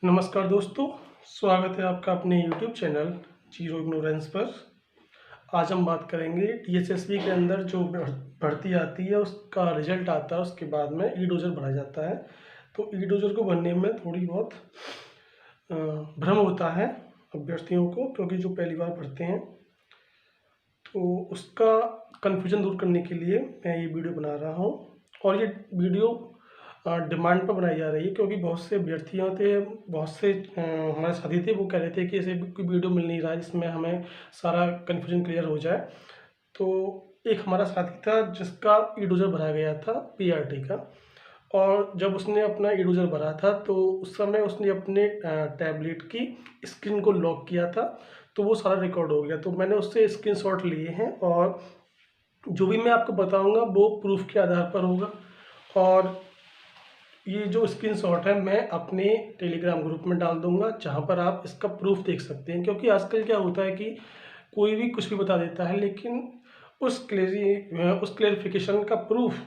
नमस्कार दोस्तों, स्वागत है आपका अपने YouTube चैनल जीरो इग्नोरेंस पर। आज हम बात करेंगे DSSB के अंदर जो भर्ती आती है उसका रिजल्ट आता है, उसके बाद में ई डोजर भरा जाता है। तो ई डोजर को भरने में थोड़ी बहुत भ्रम होता है अभ्यर्थियों को, क्योंकि जो पहली बार भरते हैं तो उसका कन्फ्यूजन दूर करने के लिए मैं ये वीडियो बना रहा हूँ। और ये वीडियो डिमांड पर बनाई जा रही है, क्योंकि बहुत से अभ्यर्थियों थे, बहुत से हमारे साथी थे, वो कह रहे थे कि ऐसे कोई वीडियो मिल नहीं रहा है जिसमें हमें सारा कन्फ्यूजन क्लियर हो जाए। तो एक हमारा साथी था जिसका ई डोजर भरा गया था PRT का, और जब उसने अपना ई डोजर भरा था तो उस समय उसने अपने टैबलेट की स्क्रीन को लॉक किया था, तो वो सारा रिकॉर्ड हो गया। तो मैंने उससे स्क्रीनशॉट लिए हैं, और जो भी मैं आपको बताऊंगा वो प्रूफ के आधार पर होगा। और ये जो स्क्रीनशॉट है मैं अपने टेलीग्राम ग्रुप में डाल दूंगा, जहां पर आप इसका प्रूफ देख सकते हैं। क्योंकि आजकल क्या होता है कि कोई भी कुछ भी बता देता है, लेकिन उस क्लेरिफिकेशन का प्रूफ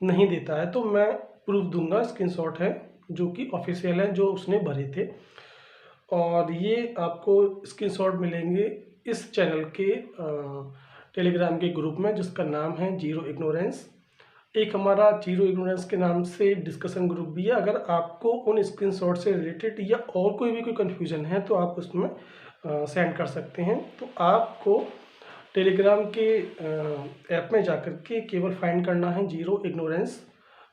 नहीं देता है। तो मैं प्रूफ दूंगा, स्क्रीनशॉट है जो कि ऑफिशियल है, जो उसने भरे थे। और ये आपको स्क्रीनशॉट मिलेंगे इस चैनल के टेलीग्राम के ग्रुप में, जिसका नाम है जीरो इग्नोरेंस। एक हमारा जीरो इग्नोरेंस के नाम से डिस्कशन ग्रुप भी है। अगर आपको उन स्क्रीनशॉट से रिलेटेड या और कोई भी कोई कन्फ्यूजन है तो आप उसमें सेंड कर सकते हैं। तो आपको टेलीग्राम के ऐप में जाकर के केवल फाइंड करना है जीरो इग्नोरेंस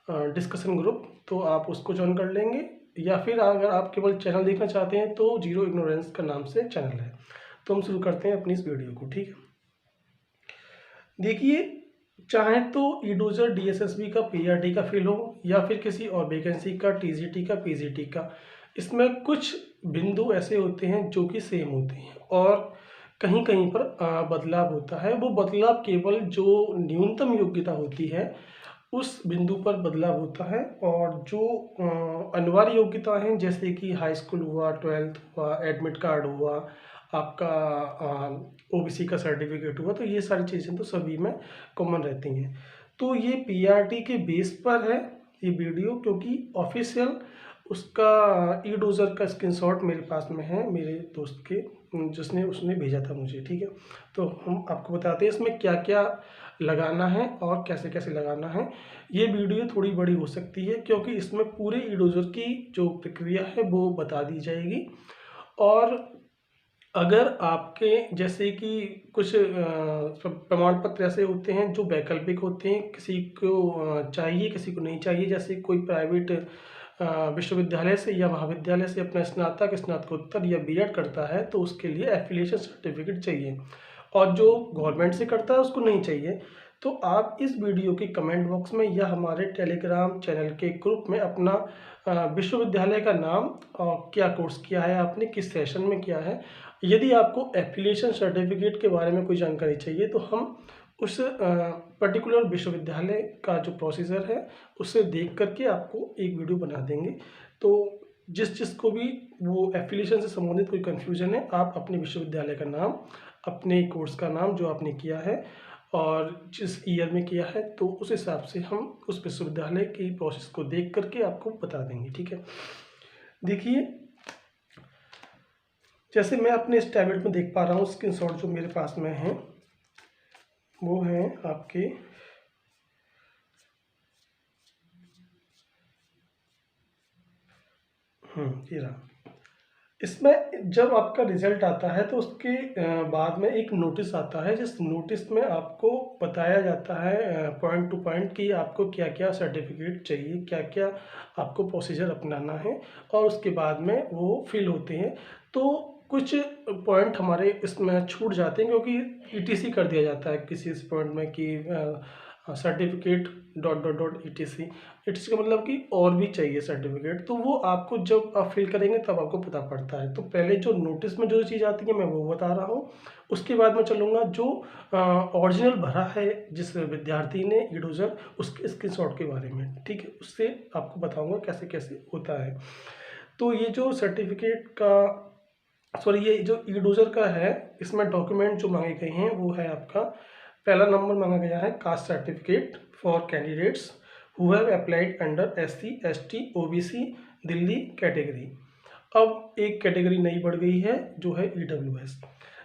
डिस्कशन ग्रुप, तो आप उसको ज्वाइन कर लेंगे। या फिर अगर आप केवल चैनल देखना चाहते हैं तो जीरो इग्नोरेंस का नाम से चैनल है। तो हम शुरू करते हैं अपनी इस वीडियो को, ठीक है। देखिए, चाहे तो ई डोजर DSSB का PRT का फिल हो या फिर किसी और वैकेंसी का TGT का PGT का, इसमें कुछ बिंदु ऐसे होते हैं जो कि सेम होते हैं, और कहीं कहीं पर बदलाव होता है। वो बदलाव केवल जो न्यूनतम योग्यता होती है उस बिंदु पर बदलाव होता है, और जो अनिवार्य योग्यता हैं जैसे कि हाई स्कूल हुआ, 12th हुआ, एडमिट कार्ड हुआ, आपका OBC का सर्टिफिकेट हुआ, तो ये सारी चीज़ें तो सभी में कॉमन रहती हैं। तो ये PRT के बेस पर है ये वीडियो, क्योंकि ऑफिशियल उसका ई डोजर का स्क्रीनशॉट मेरे पास में है, मेरे दोस्त के, जिसने उसने भेजा था मुझे, ठीक है। तो हम आपको बताते हैं इसमें क्या क्या लगाना है और कैसे कैसे लगाना है। ये वीडियो थोड़ी बड़ी हो सकती है, क्योंकि इसमें पूरे ई डोजर की जो प्रक्रिया है वो बता दी जाएगी। और अगर आपके जैसे कि कुछ प्रमाण पत्र ऐसे होते हैं जो वैकल्पिक होते हैं, किसी को चाहिए किसी को नहीं चाहिए। जैसे कोई प्राइवेट विश्वविद्यालय से या महाविद्यालय से अपना स्नातक, स्नातकोत्तर या B.Ed करता है तो उसके लिए एफिलिएशन सर्टिफिकेट चाहिए, और जो गवर्नमेंट से करता है उसको नहीं चाहिए। तो आप इस वीडियो के कमेंट बॉक्स में या हमारे टेलीग्राम चैनल के ग्रुप में अपना विश्वविद्यालय का नाम और क्या कोर्स किया है आपने, किस सेशन में किया है, यदि आपको एफिलिएशन सर्टिफिकेट के बारे में कोई जानकारी चाहिए तो हम उस पर्टिकुलर विश्वविद्यालय का जो प्रोसीजर है उससे देख करके आपको एक वीडियो बना देंगे। तो जिसको भी वो एफिलिएशन से संबंधित कोई कन्फ्यूजन है, आप अपने विश्वविद्यालय का नाम, अपने कोर्स का नाम जो आपने किया है और जिस ईयर में किया है, तो उस हिसाब से हम उस विश्वविद्यालय की प्रोसेस को देख करके आपको बता देंगे, ठीक है। देखिए, जैसे मैं अपने इस टैबलेट में देख पा रहा हूँ, स्क्रीनशॉट जो मेरे पास में है वो है आपके ये रहा। इसमें जब आपका रिजल्ट आता है तो उसके बाद में एक नोटिस आता है, जिस नोटिस में आपको बताया जाता है पॉइंट टू पॉइंट कि आपको क्या क्या सर्टिफिकेट चाहिए, क्या क्या आपको प्रोसीजर अपनाना है, और उसके बाद में वो फिल होते हैं। तो कुछ पॉइंट हमारे इसमें छूट जाते हैं, क्योंकि ETC कर दिया जाता है किसी इस पॉइंट में कि certificate dot dot dot ETC का मतलब कि और भी चाहिए सर्टिफिकेट। तो वो आपको जब आप फिल करेंगे तब आपको पता पड़ता है। तो पहले जो नोटिस में जो चीज़ आती है मैं वो बता रहा हूँ, उसके बाद मैं चलूँगा जो ओरिजिनल भरा है जिस विद्यार्थी ने ई डोजर, उसके स्क्रीनशॉट के बारे में, ठीक है। उससे आपको बताऊँगा कैसे कैसे होता है। तो ये जो सर्टिफिकेट का ये जो ई डोजर का है, इसमें डॉक्यूमेंट जो मांगे गए हैं वो है आपका पहला नंबर मांगा गया है caste certificate for candidates who have applied under SC ST OBC Delhi category. अब एक कैटेगरी नई बढ़ गई है जो है EWS।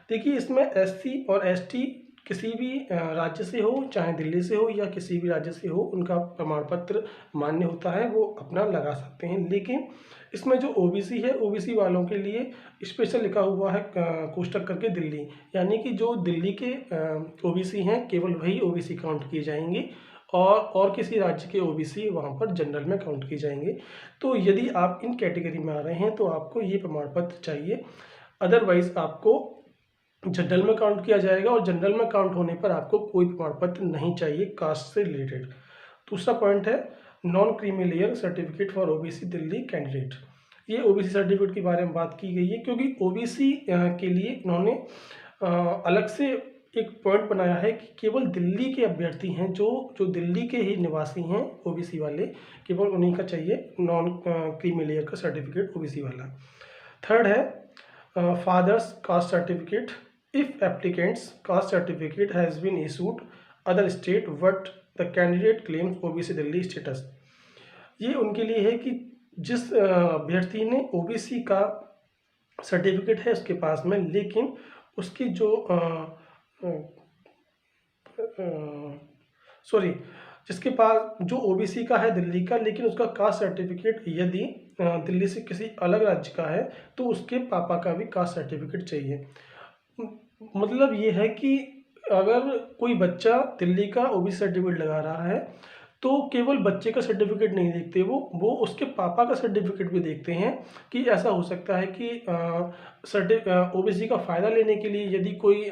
देखिए इसमें SC और ST किसी भी राज्य से हो, चाहे दिल्ली से हो या किसी भी राज्य से हो, उनका प्रमाण पत्र मान्य होता है, वो अपना लगा सकते हैं। लेकिन इसमें जो OBC है, OBC वालों के लिए स्पेशल लिखा हुआ है कोष्टक करके दिल्ली, यानी कि जो दिल्ली के OBC हैं केवल वही OBC काउंट किए जाएंगे और किसी राज्य के OBC वहाँ पर जनरल में काउंट किए जाएंगे। तो यदि आप इन कैटेगरी में आ रहे हैं तो आपको ये प्रमाण पत्र चाहिए, अदरवाइज आपको जनरल में काउंट किया जाएगा और जनरल में काउंट होने पर आपको कोई प्रमाण पत्र नहीं चाहिए कास्ट से रिलेटेड। दूसरा पॉइंट है non creamy layer certificate for OBC Delhi candidate. ये OBC सर्टिफिकेट के बारे में बात की गई है क्योंकि OBC के लिए इन्होंने अलग से एक पॉइंट बनाया है कि केवल दिल्ली के अभ्यर्थी हैं जो जो दिल्ली के ही निवासी हैं OBC वाले, केवल उन्हीं का चाहिए नॉन क्रीमी लेयर का सर्टिफिकेट OBC वाला। थर्ड है father's caste certificate if applicant's caste certificate has been issued other state but the candidate claims OBC Delhi status। ये उनके लिए है कि जिस अभ्यर्थी ने OBC का सर्टिफिकेट है उसके पास में, लेकिन उसकी जो जिसके पास जो OBC का है दिल्ली का, लेकिन उसका कास्ट सर्टिफिकेट यदि दिल्ली से किसी अलग राज्य का है तो उसके पापा का भी कास्ट सर्टिफिकेट चाहिए। मतलब ये है कि अगर कोई बच्चा दिल्ली का OBC सर्टिफिकेट लगा रहा है तो केवल बच्चे का सर्टिफिकेट नहीं देखते, वो उसके पापा का सर्टिफिकेट भी देखते हैं कि ऐसा हो सकता है कि OBC का फ़ायदा लेने के लिए यदि कोई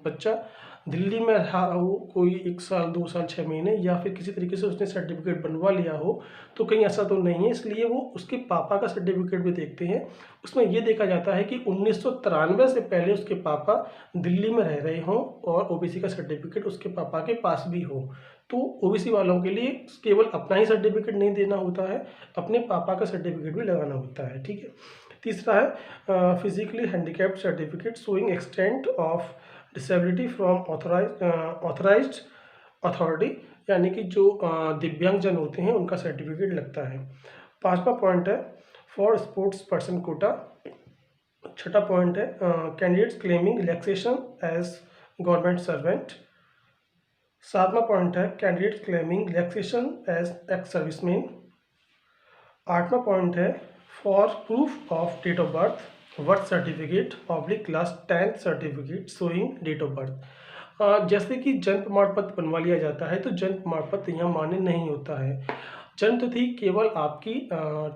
बच्चा दिल्ली में रहा हो कोई 1 साल 2 साल 6 महीने या फिर किसी तरीके से उसने सर्टिफिकेट बनवा लिया हो तो कहीं ऐसा तो नहीं है, इसलिए वो उसके पापा का सर्टिफिकेट भी देखते हैं। उसमें ये देखा जाता है कि 1993 से पहले उसके पापा दिल्ली में रह रहे हों और OBC का सर्टिफिकेट उसके पापा के पास भी हो। तो OBC वालों के लिए केवल अपना ही सर्टिफिकेट नहीं देना होता है, अपने पापा का सर्टिफिकेट भी लगाना होता है। ठीक है। तीसरा है physically handicapped certificate showing extent of disability from authorised authority, यानी कि जो दिव्यांगजन होते हैं उनका सर्टिफिकेट लगता है। 5वां पॉइंट है फॉर स्पोर्ट्स पर्सन कोटा। 6ठा पॉइंट है candidates claiming relaxation as government servant. 7वां पॉइंट है candidates claiming relaxation as ex serviceman. 8वां पॉइंट है for proof of date of birth certificate oblique class 10th certificate showing date of birth. जैसे कि जन्म प्रमाण पत्र बनवा लिया जाता है तो जन्म प्रमाण पत्र यहाँ मान्य नहीं होता है। जन्म तिथि केवल आपकी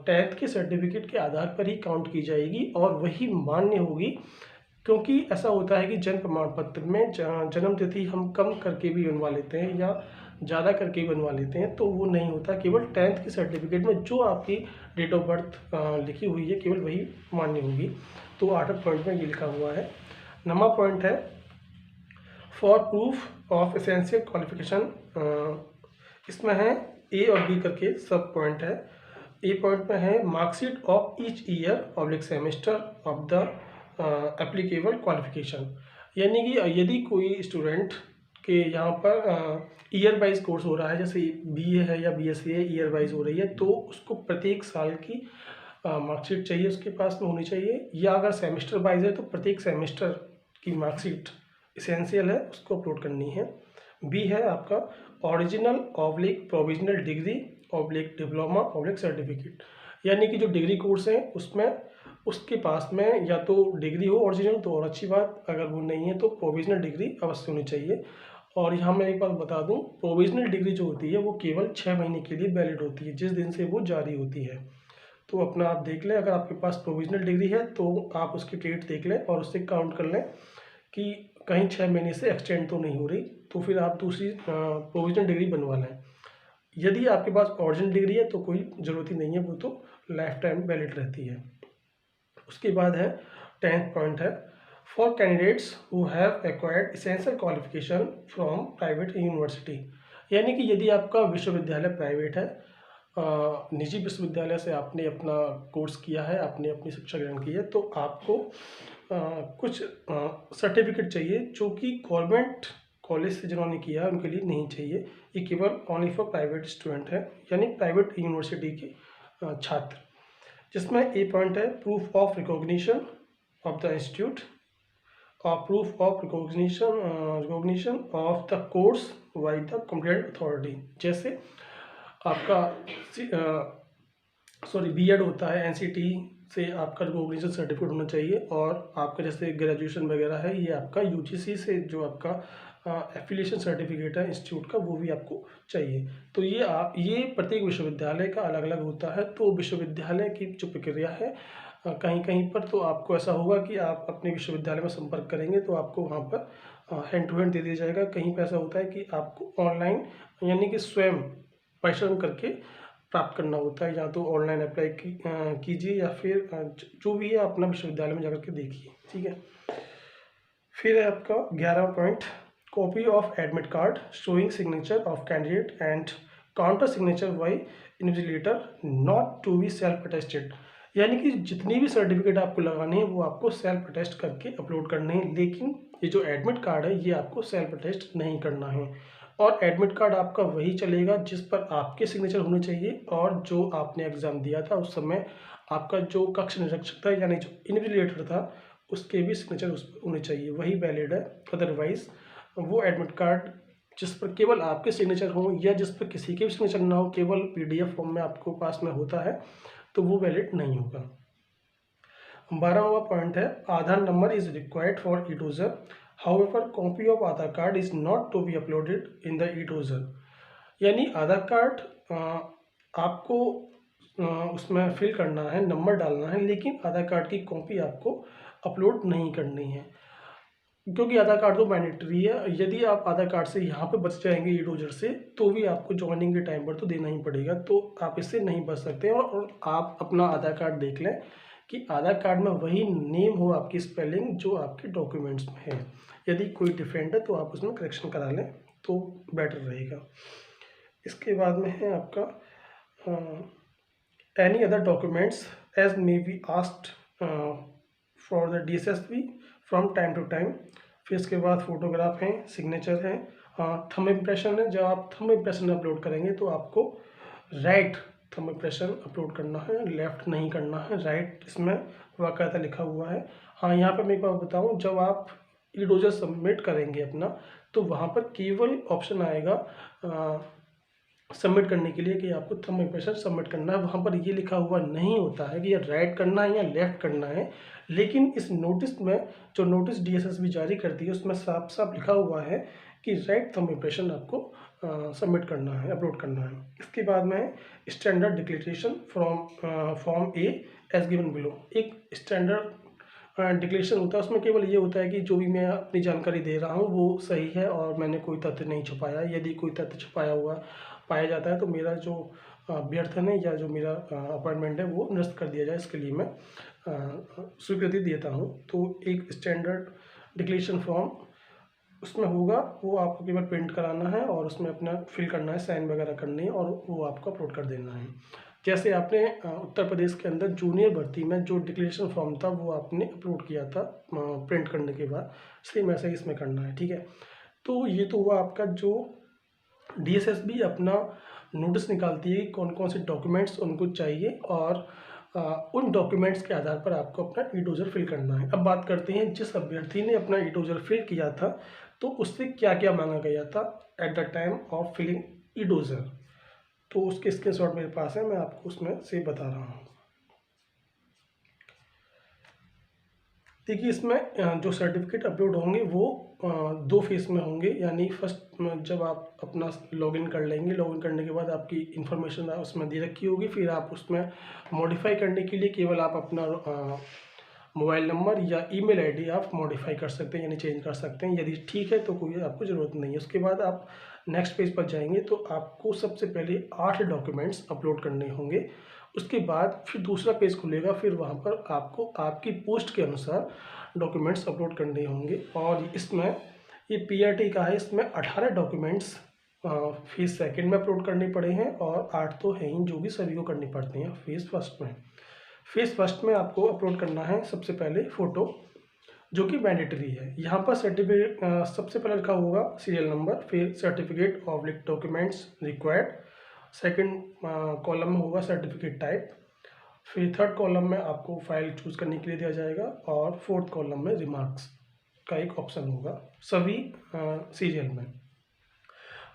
10th के सर्टिफिकेट के आधार पर ही काउंट की जाएगी और वही मान्य होगी, क्योंकि ऐसा होता है कि जन्म प्रमाण पत्र में जन्म तिथि हम कम करके भी बनवा लेते हैं या ज़्यादा करके भी बनवा लेते हैं, तो वो नहीं होता। केवल 10th के सर्टिफिकेट में जो आपकी डेट ऑफ बर्थ लिखी हुई है केवल वही मान्य होगी। तो 8वें पॉइंट में ये लिखा हुआ है। 9वां पॉइंट है for proof of essential qualification. इसमें है A और B करके सब पॉइंट है। A पॉइंट में है marksheet of each year oblique semester of the applicable qualification, यानी कि यदि कोई स्टूडेंट के यहाँ पर ईयर वाइज कोर्स हो रहा है, जैसे BA है या BSc है, ईयर वाइज हो रही है, तो उसको प्रत्येक साल की मार्कशीट चाहिए उसके पास में होनी चाहिए, या अगर सेमेस्टर वाइज है तो प्रत्येक सेमेस्टर की मार्कशीट इसेंशियल है, उसको अपलोड करनी है। B है आपका original oblique provisional degree oblique diploma oblique certificate, यानी कि जो डिग्री कोर्स है उसमें उसके पास में या तो डिग्री हो ओरिजिनल तो और अच्छी बात, अगर वो नहीं है तो प्रोविजनल डिग्री अवश्य होनी चाहिए। और यहाँ मैं एक बात बता दूँ, प्रोविजनल डिग्री जो होती है वो केवल 6 महीने के लिए वैलिड होती है, जिस दिन से वो जारी होती है। तो अपना आप देख लें, अगर आपके पास प्रोविजनल डिग्री है तो आप उसकी डेट देख लें और उससे काउंट कर लें कि कहीं 6 महीने से एक्सटेंड तो नहीं हो रही, तो फिर आप दूसरी प्रोविजनल डिग्री बनवा लें। यदि आपके पास ओरिजिनल डिग्री है तो कोई ज़रूरत ही नहीं है, वो तो लाइफ टाइम वैलिड रहती है। उसके बाद है 10th पॉइंट है for candidates who have acquired essential qualification from private university, यानी कि यदि आपका विश्वविद्यालय प्राइवेट है, निजी विश्वविद्यालय से आपने अपना कोर्स किया है, आपने अपनी शिक्षा ग्रहण की है, तो आपको कुछ सर्टिफिकेट चाहिए जो कि गवर्नमेंट कॉलेज से जिन्होंने किया है उनके लिए नहीं चाहिए। ये केवल ओनली फॉर प्राइवेट स्टूडेंट है, यानी प्राइवेट यूनिवर्सिटी के छात्र। जिसमें ए पॉइंट है proof of recognition of the institute और proof of recognition of the course by the complete authority. जैसे आपका बीएड होता है, एनसीटी से आपका रिकॉग्निशन सर्टिफिकेट होना चाहिए, और आपका जैसे ग्रेजुएशन वगैरह है ये आपका यूजीसी से जो आपका एफिलिएशन सर्टिफिकेट है इंस्टीट्यूट का वो भी आपको चाहिए। तो ये प्रत्येक विश्वविद्यालय का अलग अलग होता है। तो विश्वविद्यालय की जो प्रक्रिया है कहीं कहीं पर तो आपको ऐसा होगा कि आप अपने विश्वविद्यालय में संपर्क करेंगे तो आपको वहाँ पर हैंड टू हैंड दे दिया जाएगा। कहीं पर ऐसा होता है कि आपको ऑनलाइन यानी कि स्वयं परिश्रम करके प्राप्त करना होता है, या तो ऑनलाइन अप्लाई कीजिए या फिर जो भी है अपना विश्वविद्यालय में जाकर के देखिए, ठीक है। फिर है आपका 11 point, copy of admit card showing signature of candidate and counter signature by invigilator not to be self attested. यानी कि जितनी भी सर्टिफिकेट आपको लगाने हैं वो आपको सेल्फ अटेस्ट करके अपलोड करने हैं, लेकिन ये जो एडमिट कार्ड है ये आपको सेल्फ अटेस्ट नहीं करना है। और एडमिट कार्ड आपका वही चलेगा जिस पर आपके सिग्नेचर होने चाहिए, और जो आपने एग्ज़ाम दिया था उस समय आपका जो कक्ष निरीक्षक था यानी जो इन्विजिलेटर था उसके भी सिग्नेचर उस पर होने चाहिए, वही वैलिड है। अदरवाइज़ वो एडमिट कार्ड जिस पर केवल आपके सिग्नेचर हों या जिस पर किसी के भी सिग्नेचर ना हो, केवल पीडीएफ फॉर्म में आपको पास में होता है, तो वो वैलिड नहीं होगा। 12वां पॉइंट है, Aadhaar number is required for e-dossier, however copy of Aadhaar card is not to be uploaded in the e-dossier. यानी आधार कार्ड आपको उसमें फिल करना है, नंबर डालना है, लेकिन आधार कार्ड की कॉपी आपको अपलोड नहीं करनी है, क्योंकि आधार कार्ड तो मैंडेटरी है। यदि आप आधार कार्ड से यहाँ पे बच जाएंगे ई-डोजर से, तो भी आपको ज्वाइनिंग के टाइम पर तो देना ही पड़ेगा, तो आप इससे नहीं बच सकते। और आप अपना आधार कार्ड देख लें कि आधार कार्ड में वही नेम हो आपकी स्पेलिंग जो आपके डॉक्यूमेंट्स में है। यदि कोई डिफरेंट है तो आप उसमें करेक्शन करा लें तो बेटर रहेगा। इसके बाद में है आपका any other documents as may be asked for the DSSB from time to time. फिर इसके बाद फोटोग्राफ हैं, सिग्नेचर है, थंब इम्प्रेशन है। जब आप थंब इम्प्रेशन अपलोड करेंगे तो आपको राइट थंब इम्प्रेशन अपलोड करना है, लेफ्ट नहीं करना है, राइट इसमें वाकायदा लिखा हुआ है। हाँ, यहाँ पे मैं एक बात बताऊँ, जब आप ई-डोजर सबमिट करेंगे अपना तो वहाँ पर केवल ऑप्शन आएगा सबमिट करने के लिए कि आपको थंब इम्प्रेशन सबमिट करना है। वहाँ पर ये लिखा हुआ नहीं होता है कि ये राइट करना है या लेफ्ट करना है, लेकिन इस नोटिस में जो नोटिस DSSB जारी करती है उसमें साफ साफ लिखा हुआ है कि राइट थंब इम्प्रेशन आपको सबमिट करना है, अपलोड करना है। इसके बाद में standard declaration from form A as given below. एक स्टैंडर्ड डिक्लेरेशन होता है, उसमें केवल ये होता है कि जो भी मैं अपनी जानकारी दे रहा हूँ वो सही है और मैंने कोई तथ्य नहीं छुपाया। यदि कोई तथ्य छुपाया हुआ पाया जाता है तो मेरा जो अभ्यर्थन है या जो मेरा अपॉइंटमेंट है वो निरस्त कर दिया जाए, इसके लिए मैं स्वीकृति देता हूँ। तो एक स्टैंडर्ड डिक्लेरेशन फॉर्म उसमें होगा, वो आपको केवल प्रिंट कराना है और उसमें अपना फिल करना है, साइन वगैरह करनी है और वो आपको अपलोड कर देना है। जैसे आपने उत्तर प्रदेश के अंदर जूनियर भर्ती में जो डिक्लेरेशन फॉर्म था वो आपने अपलोड किया था प्रिंट करने के बाद, सेम ऐसा ही इसमें करना है, ठीक है। तो ये तो हुआ आपका जो DSSB अपना नोटिस निकालती है कि कौन कौन से डॉक्यूमेंट्स उनको चाहिए और उन डॉक्यूमेंट्स के आधार पर आपको अपना ई-डोजर फिल करना है। अब बात करते हैं जिस अभ्यर्थी ने अपना ई-डोजर फिल किया था तो उससे क्या क्या मांगा गया था at the time of filling e-dossier. तो उसके स्क्रीनशॉट मेरे पास है, मैं आपको उसमें से बता रहा हूँ। देखिए, इसमें जो सर्टिफिकेट अपलोड होंगे वो 2 फेज़ में होंगे। यानी फर्स्ट जब आप अपना लॉगिन कर लेंगे, लॉगिन करने के बाद आपकी इन्फॉर्मेशन उसमें दे रखी होगी, फिर आप उसमें मॉडिफाई करने के लिए केवल आप अपना मोबाइल नंबर या ईमेल आईडी आप मॉडिफाई कर सकते हैं, यानी चेंज कर सकते हैं। यदि ठीक है तो कोई आपको ज़रूरत नहीं है। उसके बाद आप नेक्स्ट पेज पर जाएंगे तो आपको सबसे पहले 8 डॉक्यूमेंट्स अपलोड करने होंगे। उसके बाद फिर दूसरा पेज खुलेगा, फिर वहाँ पर आपको आपकी पोस्ट के अनुसार डॉक्यूमेंट्स अपलोड करने होंगे। और इसमें ये PRT का है, इसमें 18 डॉक्यूमेंट्स फेज़ सेकंड में अपलोड करने पड़े हैं और 8 तो हैं ही जो कि सभी को करनी पड़ती हैं फेज़ फर्स्ट में। फेज़ फर्स्ट में आपको अपलोड करना है सबसे पहले फ़ोटो, जो कि मैंडेटरी है। यहाँ पर सर्टिफिकेट सबसे पहले लिखा होगा सीरियल नंबर, फिर certificate documents required, second column में होगा सर्टिफिकेट टाइप, फिर थर्ड कॉलम में आपको फाइल चूज़ करने के लिए दिया जाएगा और फोर्थ कॉलम में रिमार्क्स का एक ऑप्शन होगा सभी सीरियल में।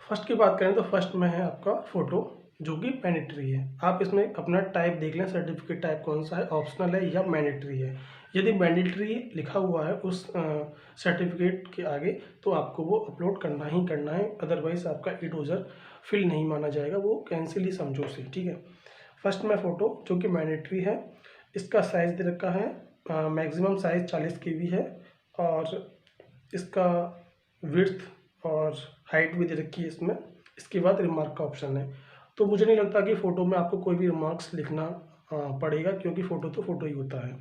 फर्स्ट की बात करें तो फर्स्ट में है आपका फ़ोटो, जो कि मैंडेटरी है। आप इसमें अपना टाइप देख लें, सर्टिफिकेट टाइप कौन सा है, ऑप्शनल है या मैंडेटरी है। यदि मैंडेटरी लिखा हुआ है उस सर्टिफिकेट के आगे तो आपको वो अपलोड करना ही करना है, अदरवाइज आपका इडोजर फिल नहीं माना जाएगा, वो कैंसिल ही समझो से, ठीक है। फर्स्ट में फ़ोटो जो कि मैंडेटरी है, इसका साइज़ दे रखा है, मैक्सिमम साइज़ 40 KB है और इसका विड्थ और हाइट भी दे रखी है इसमें। इसके बाद रिमार्क का ऑप्शन है, तो मुझे नहीं लगता कि फ़ोटो में आपको कोई भी रिमार्क्स लिखना पड़ेगा, क्योंकि फ़ोटो तो फ़ोटो ही होता है।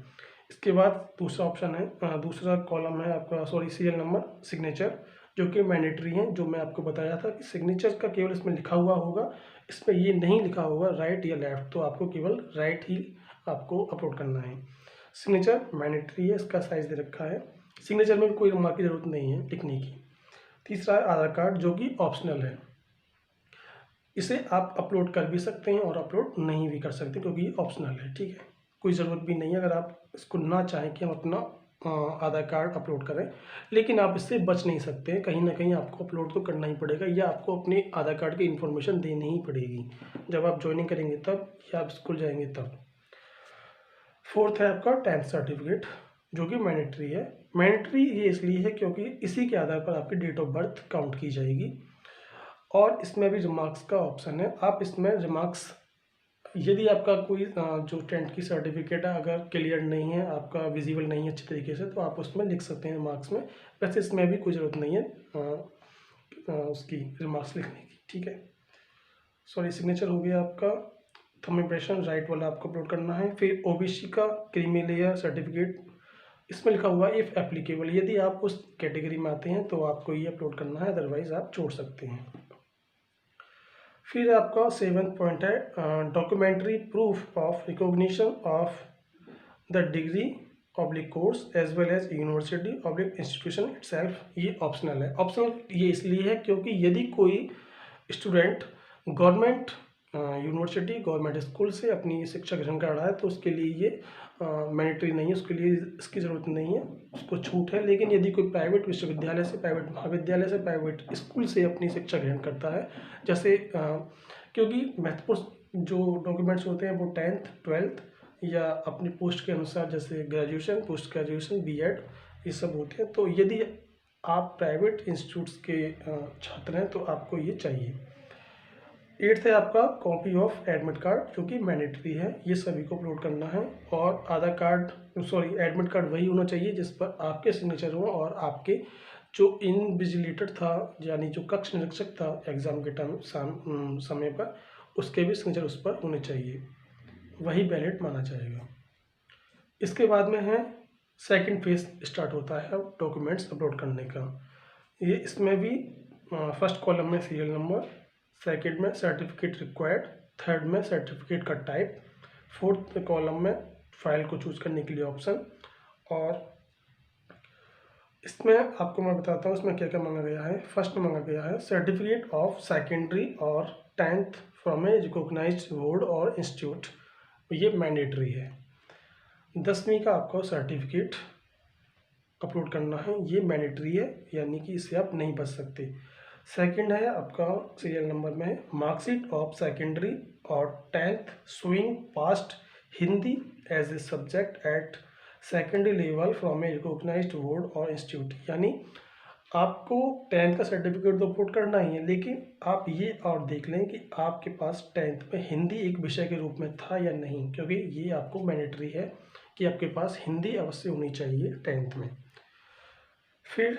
इसके बाद दूसरा ऑप्शन है, दूसरा कॉलम है आपका सीरियल नंबर, सिग्नेचर, जो कि मैंडेटरी है। जो मैं आपको बताया था कि सिग्नेचर का केवल इसमें लिखा हुआ होगा, इसमें ये नहीं लिखा होगा राइट या लेफ़्ट, तो आपको केवल राइट ही आपको अपलोड करना है। सिग्नेचर मैंडेटरी है, इसका साइज़ दे रखा है। सिग्नेचर में कोई रिमार्क की ज़रूरत नहीं है लिखने की। तीसरा है आधार कार्ड, जो कि ऑप्शनल है। इसे आप अपलोड कर भी सकते हैं और अपलोड नहीं भी कर सकते, क्योंकि ये ऑप्शनल है, ठीक है। कोई ज़रूरत भी नहीं है अगर आप इसको ना चाहें कि हम अपना आधार कार्ड अपलोड करें, लेकिन आप इससे बच नहीं सकते, कहीं ना कहीं आपको अपलोड तो करना ही पड़ेगा, या आपको अपने आधार कार्ड की इन्फॉर्मेशन देनी ही पड़ेगी जब आप ज्वाइनिंग करेंगे तब, या आप स्कूल जाएंगे तब। फोर्थ है आपका 10th सर्टिफिकेट, जो कि मैंडेटरी है। मैंडेटरी ये इसलिए है क्योंकि इसी के आधार पर आपकी डेट ऑफ बर्थ काउंट की जाएगी। और इसमें भी रिमार्क्स का ऑप्शन है, आप इसमें रिमार्क्स, यदि आपका कोई जो 10th की सर्टिफिकेट है अगर क्लियर नहीं है, आपका विजिबल नहीं है अच्छी तरीके से, तो आप उसमें लिख सकते हैं रिमार्क्स में। वैसे इसमें भी कोई ज़रूरत नहीं है उसकी रिमार्क्स लिखने की, ठीक है। सिग्नेचर हो गया आपका। थंब इम्प्रेशन राइट वाला आपको अपलोड करना है। फिर ओबीसी का क्रीमी लेयर सर्टिफिकेट, इसमें लिखा हुआ है इफ़ एप्लीकेबल, यदि आप उस कैटेगरी में आते हैं तो आपको ये अपलोड करना है, अदरवाइज आप छोड़ सकते हैं। फिर आपका 7th पॉइंट है documentary proof of recognition of the degree oblique course as well as university oblique institution itself. ये ऑप्शनल है। ऑप्शनल ये इसलिए है क्योंकि यदि कोई student government university government school से अपनी शिक्षा ग्रहण कर रहा है तो उसके लिए ये मैंडेटरी नहीं है, उसके लिए इसकी ज़रूरत नहीं है, उसको छूट है। लेकिन यदि कोई प्राइवेट विश्वविद्यालय से, प्राइवेट महाविद्यालय से, प्राइवेट स्कूल से अपनी शिक्षा ग्रहण करता है, जैसे क्योंकि महत्वपूर्ण जो डॉक्यूमेंट्स होते हैं वो 10th 12th या अपनी पोस्ट के अनुसार, जैसे ग्रेजुएशन, पोस्ट ग्रेजुएशन, बीएड, ये सब होते हैं। तो यदि आप प्राइवेट इंस्टीट्यूट्स के छात्र हैं तो आपको ये चाहिए। 8th है आपका कॉपी ऑफ एडमिट कार्ड, जो कि मैंडेटरी है, ये सभी को अपलोड करना है। और आधार कार्ड, एडमिट कार्ड वही होना चाहिए जिस पर आपके सिग्नेचर हो और आपके जो इनविजिलेटर था, यानी जो कक्ष निरीक्षक था एग्ज़ाम के टाइम समय पर, उसके भी सिग्नेचर उस पर होने चाहिए, वही वैलिड माना जाएगा। इसके बाद में है सेकंड फेज स्टार्ट होता है अब डॉक्यूमेंट्स अपलोड करने का। ये इसमें भी फर्स्ट कॉलम में सीरियल नंबर, सेकंड में सर्टिफिकेट रिक्वायर्ड, थर्ड में सर्टिफिकेट का टाइप, फोर्थ कॉलम में फाइल को चूज़ करने के लिए ऑप्शन। और इसमें आपको मैं बताता हूँ इसमें क्या क्या मांगा गया है। फर्स्ट में मांगा गया है सर्टिफिकेट ऑफ सेकेंडरी और 10th from a recognized board और इंस्टीट्यूट, ये मैंडेटरी है। 10वीं का आपको सर्टिफिकेट अपलोड करना है, ये मैंडेटरी है, यानी कि इससे आप नहीं बच सकते। सेकंड है आपका सीरियल नंबर में मार्कशीट ऑफ सेकेंडरी और 10th showing passed Hindi as a subject at secondary level from a recognized board और इंस्टीट्यूट, यानी आपको 10th का सर्टिफिकेट तो अपलोड करना ही है, लेकिन आप ये और देख लें कि आपके पास 10th में हिंदी एक विषय के रूप में था या नहीं, क्योंकि ये आपको मैंडेटरी है कि आपके पास हिंदी अवश्य होनी चाहिए 10th में। फिर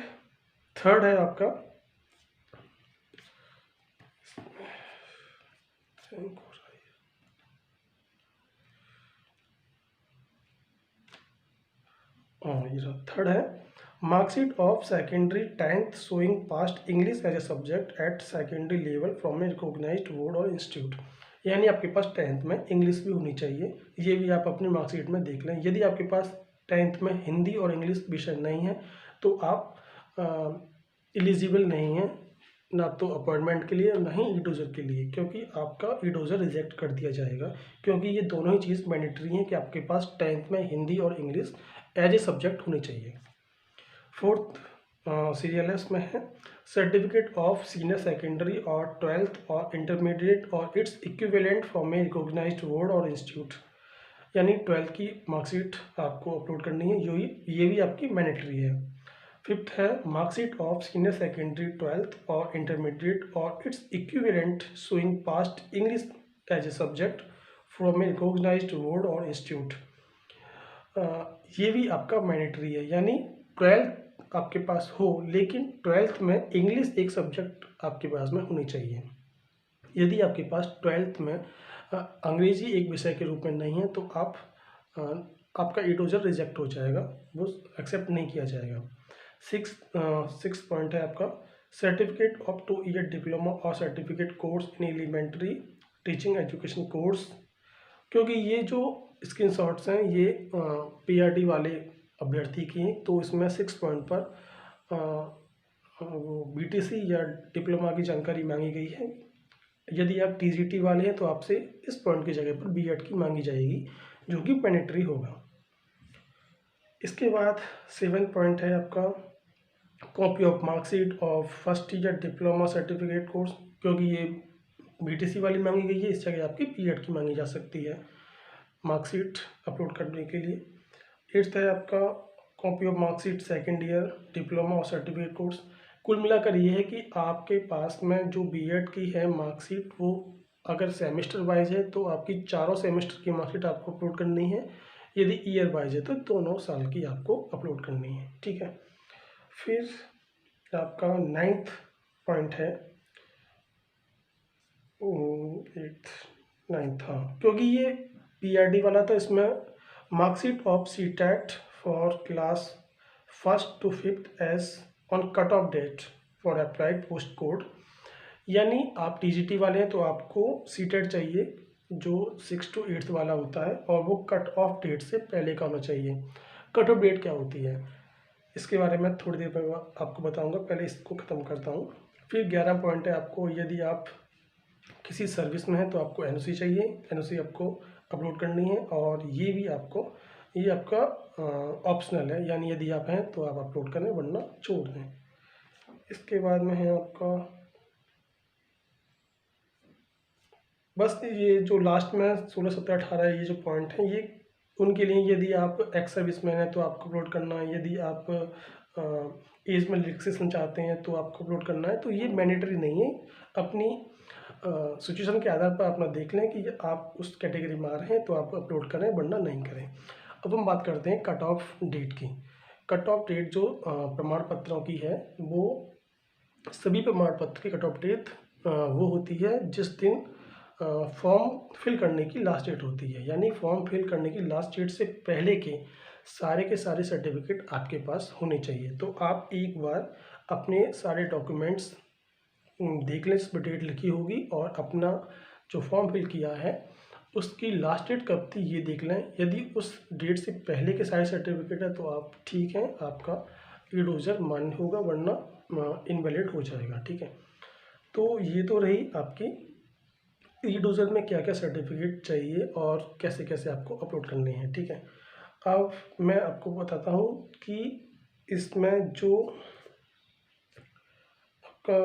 थर्ड है आपका ये थर्ड है marksheet of secondary 10th showing passed English as a subject at secondary level from a recognized board और इंस्टीट्यूट, यानी आपके पास 10th में इंग्लिश भी होनी चाहिए, ये भी आप अपनी मार्कशीट में देख लें। यदि आपके पास 10th में हिंदी और इंग्लिश विषय नहीं है तो आप एलिजिबल नहीं हैं ना तो अपॉइंटमेंट के लिए ना ही ई डोजर के लिए, क्योंकि आपका ई डोजर रिजेक्ट कर दिया जाएगा, क्योंकि ये दोनों ही चीज़ मैंडेटरी हैं कि आपके पास 10th में हिंदी और इंग्लिश एज ए सब्जेक्ट होनी चाहिए। फोर्थ सीरियल में है सर्टिफिकेट ऑफ सीनियर सेकेंडरी और 12th और इंटरमीडिएट और its equivalent from a recognized board और इंस्टीट्यूट, यानी 12th की मार्कशीट आपको अपलोड करनी है, ये भी आपकी मैंडेटरी है। फिफ्थ है marksheet of senior secondary 12th और इंटरमीडिएट और its equivalent showing passed English as a subject from a recognized board और इंस्टीट्यूट, ये भी आपका मैंडेटरी है। यानी 12th आपके पास हो लेकिन 12th में इंग्लिश एक सब्जेक्ट आपके पास में होनी चाहिए। यदि आपके पास 12th में अंग्रेजी एक विषय के रूप में नहीं है तो आपका ई डोजर रिजेक्ट हो जाएगा, वो एक्सेप्ट नहीं किया जाएगा। सिक्स पॉइंट है आपका सर्टिफिकेट ऑफ 2 ईयर डिप्लोमा और certificate course in elementary teaching education course, क्योंकि ये जो स्क्रीनशॉट्स हैं ये पीआरटी वाले अभ्यर्थी की हैं, तो इसमें 6 पॉइंट पर वो बीटीसी या डिप्लोमा की जानकारी मांगी गई है। यदि आप टीजीटी वाले हैं तो आपसे इस पॉइंट की जगह पर बीएड की मांगी जाएगी, जो कि मैंडेटरी होगा। इसके बाद 7 पॉइंट है आपका copy of marksheet of first year diploma certificate course, क्योंकि ये बीटीसी वाली मांगी गई है, इस जगह आपकी बीएड की मांगी जा सकती है मार्कशीट अपलोड करने के लिए। 8th है आपका copy of marksheet second year diploma और सर्टिफिकेट कोर्स। कुल मिलाकर ये है कि आपके पास में जो बीएड की है मार्कशीट, वो अगर सेमेस्टर वाइज है तो आपकी चारों सेमेस्टर की मार्कशीट आपको अपलोड करनी है, यदि ईयर वाइज है तो दोनों साल की आपको अपलोड करनी है, ठीक है। फिर आपका 9th पॉइंट है 8th 9th, हाँ, क्योंकि ये पीआरडी वाला था, इसमें marksheet of CTET for class 1st to 5th as on cut off date for applied post code, यानी आप टीजीटी वाले हैं तो आपको सीटेट चाहिए जो 6 to 8th वाला होता है, और वो कट ऑफ डेट से पहले का होना चाहिए। कट ऑफ डेट क्या होती है इसके बारे में थोड़ी देर में आपको बताऊंगा, पहले इसको ख़त्म करता हूँ। फिर 11 पॉइंट है आपको यदि आप किसी सर्विस में है तो आपको एनओसी चाहिए, एनओसी आपको अपलोड करनी है, और ये आपका ऑप्शनल है, यानी यदि आप हैं तो आप अपलोड करें वरना छोड़ दें। इसके बाद में है आपका बस ये जो लास्ट में 16, 17, 18 ये जो पॉइंट हैं ये उनके लिए, यदि आप एक्स सर्विस मैन हैं तो आपको अपलोड करना है, यदि आप एज में रिलैक्सेशन चाहते हैं तो आपको अपलोड करना है, तो ये मैंडेटरी नहीं है। अपनी सिचुएशन के आधार पर अपना देख लें कि आप उस कैटेगरी में आ रहे हैं तो आप अपलोड करें वरना नहीं करें। अब हम बात करते हैं कट ऑफ डेट की। कट ऑफ डेट जो प्रमाण पत्रों की है, वो सभी प्रमाण पत्र की कट ऑफ डेट वो होती है जिस दिन फॉर्म फिल करने की लास्ट डेट होती है, यानी फॉर्म फिल करने की लास्ट डेट से पहले के सारे सर्टिफिकेट आपके पास होने चाहिए। तो आप एक बार अपने सारे डॉक्यूमेंट्स देख लें, इस पर डेट लिखी होगी, और अपना जो फॉर्म फिल किया है उसकी लास्ट डेट कब थी ये देख लें। यदि उस डेट से पहले के सारे सर्टिफिकेट है तो आप ठीक हैं, आपका ई डोजर मान्य होगा, वरना इनवैलिड हो जाएगा, ठीक है। तो ये तो रही आपकी ई डोजर में क्या क्या सर्टिफिकेट चाहिए और कैसे कैसे आपको अपलोड करने हैं, ठीक है। अब मैं आपको बताता हूँ कि इसमें जो आपका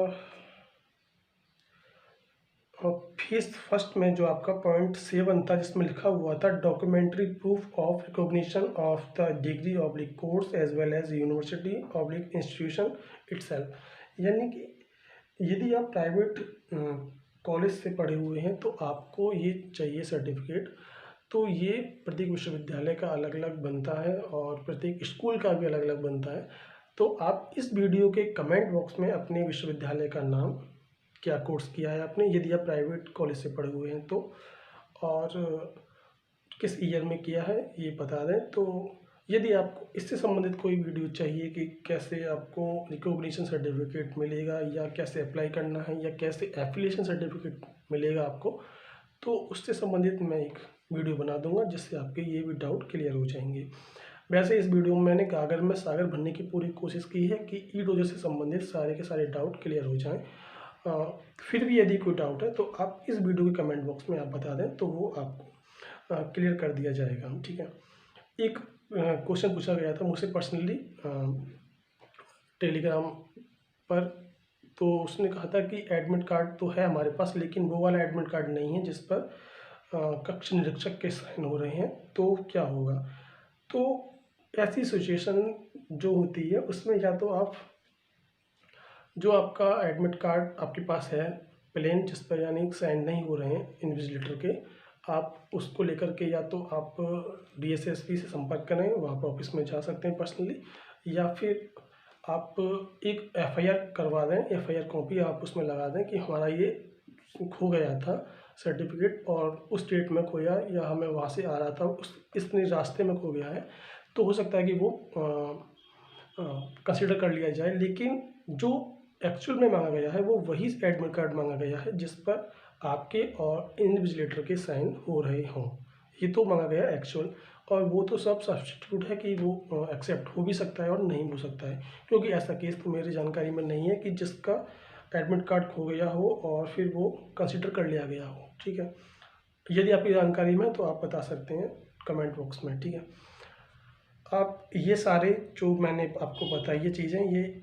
फीस फर्स्ट में जो आपका पॉइंट 7 था जिसमें लिखा हुआ था documentary proof of recognition of the degree oblique course as well as university oblique institution itself, यानी कि यदि आप प्राइवेट कॉलेज से पढ़े हुए हैं तो आपको ये चाहिए सर्टिफिकेट। तो ये प्रत्येक विश्वविद्यालय का अलग अलग बनता है और प्रत्येक स्कूल का भी अलग अलग बनता है। तो आप इस वीडियो के कमेंट बॉक्स में अपने विश्वविद्यालय का नाम, क्या कोर्स किया है आपने, यदि आप प्राइवेट कॉलेज से पढ़े हुए हैं तो, और किस ईयर में किया है ये बता दें। तो यदि आपको इससे संबंधित कोई वीडियो चाहिए कि कैसे आपको रिकॉग्निशन सर्टिफिकेट मिलेगा, या कैसे अप्लाई करना है, या कैसे एफिलिएशन सर्टिफिकेट मिलेगा आपको, तो उससे संबंधित मैं एक वीडियो बना दूंगा जिससे आपके ये भी डाउट क्लियर हो जाएंगे। वैसे इस वीडियो में मैंने गागर में सागर भरने की पूरी कोशिश की है कि ई डोजर से संबंधित सारे के सारे डाउट क्लियर हो जाएं, फिर भी यदि कोई डाउट है तो आप इस वीडियो के कमेंट बॉक्स में आप बता दें, तो वो आपको क्लियर कर दिया जाएगा, ठीक है। एक क्वेश्चन पूछा गया था मुझसे पर्सनली टेलीग्राम पर, तो उसने कहा था कि एडमिट कार्ड तो है हमारे पास, लेकिन वो वाला एडमिट कार्ड नहीं है जिस पर कक्ष निरीक्षक के साइन हो रहे हैं, तो क्या होगा। तो ऐसी सिचुएशन जो होती है उसमें या तो आप जो आपका एडमिट कार्ड आपके पास है प्लेन, जिस पर यानी साइन नहीं हो रहे हैं इन्विजिलेटर के, आप उसको लेकर के या तो आप DSSP से संपर्क करें, वहाँ पर ऑफिस में जा सकते हैं पर्सनली, या फिर आप एक FIR करवा दें। FIR कॉपी आप उसमें लगा दें कि हमारा ये खो गया था सर्टिफिकेट, और उस डेट में खोया, या हमें वहाँ से आ रहा था उस इतने रास्ते में खो गया है, तो हो सकता है कि वो कंसिडर कर लिया जाए। लेकिन जो एक्चुअल में मांगा गया है वो वही एडमिट कार्ड मांगा गया है जिस पर आपके और इन्विजिलेटर के साइन हो रहे हों, ये तो मांगा गया एक्चुअल। और वो तो सब सब्स्टिट्यूट है कि वो एक्सेप्ट हो भी सकता है और नहीं हो सकता है, क्योंकि ऐसा केस तो मेरी जानकारी में नहीं है कि जिसका एडमिट कार्ड खो गया हो और फिर वो कंसिडर कर लिया गया हो, ठीक है। यदि आपकी जानकारी में तो आप बता सकते हैं कमेंट बॉक्स में, ठीक है। आप ये सारे जो मैंने आपको बताई ये चीज़ें, ये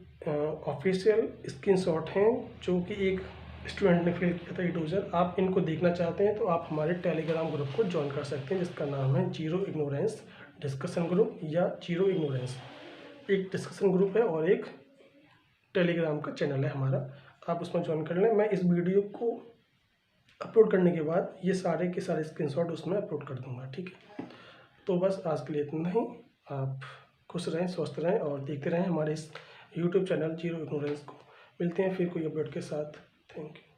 ऑफिशियल स्क्रीनशॉट हैं जो कि एक स्टूडेंट ने फिल किया था ईडोजर। आप इनको देखना चाहते हैं तो आप हमारे टेलीग्राम ग्रुप को ज्वाइन कर सकते हैं, जिसका नाम है जीरो इग्नोरेंस डिस्कशन ग्रुप या जीरो इग्नोरेंस। एक डिस्कशन ग्रुप है और एक टेलीग्राम का चैनल है हमारा, आप उसमें ज्वाइन कर लें। मैं इस वीडियो को अपलोड करने के बाद ये सारे के सारे स्क्रीनशॉट उसमें अपलोड कर दूँगा, ठीक है। तो बस आज के लिए इतना ही। आप खुश रहें, स्वस्थ रहें और देखते रहें हमारे इस यूट्यूब चैनल जीरो इग्नोरेंस को। मिलते हैं फिर कोई अपडेट के साथ। Thank you.